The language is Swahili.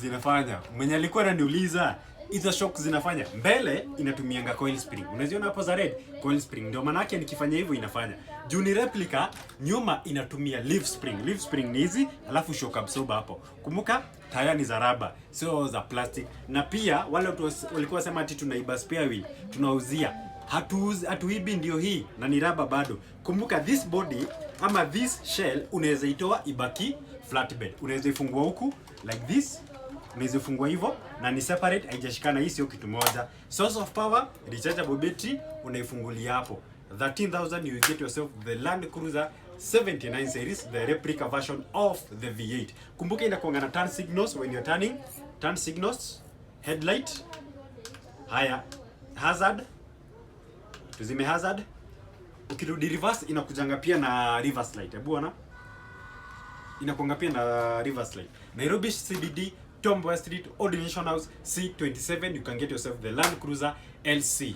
zinafanya. Mwenye alikuwa ananiuliza hizo shock zinafanya. Mbele inatumianga coil spring. Unaziona hapo za red? Coil spring. Ndio maana yake nikifanya hivyo inafanya. Juu ni replica, nyuma inatumia leaf spring. Leaf spring ni hizi, alafu shock absorber hapo. Kumbuka taya ni za rubber, sio za plastic. Na pia wale watu walikuwa wasema ati tunaiba spare wheel, tunauzia. Hatuibi ndio hii na ni rubber bado. Kumbuka this body ama this shell unaweza itoa ibaki flatbed. Unaweza ifungua huku like this. Unaweza ifungua hivyo na ni separate, haijashikana. Hii sio kitu moja. Source of power, rechargeable battery, unaifungulia hapo. 13,000 you get yourself the Landcruiser 79 series, the replica version of the V8. Kumbuka inakuanga na turn signals when you're turning, turn signals, headlight, haya hazard, tuzime hazard. Ukirudi reverse inakujanga pia na reverse light. Hebu ona, inakuanga pia na reverse light. Nairobi CBD, Tom Boy Street, Old Nation House, C27. You can get yourself the Landcruiser LC.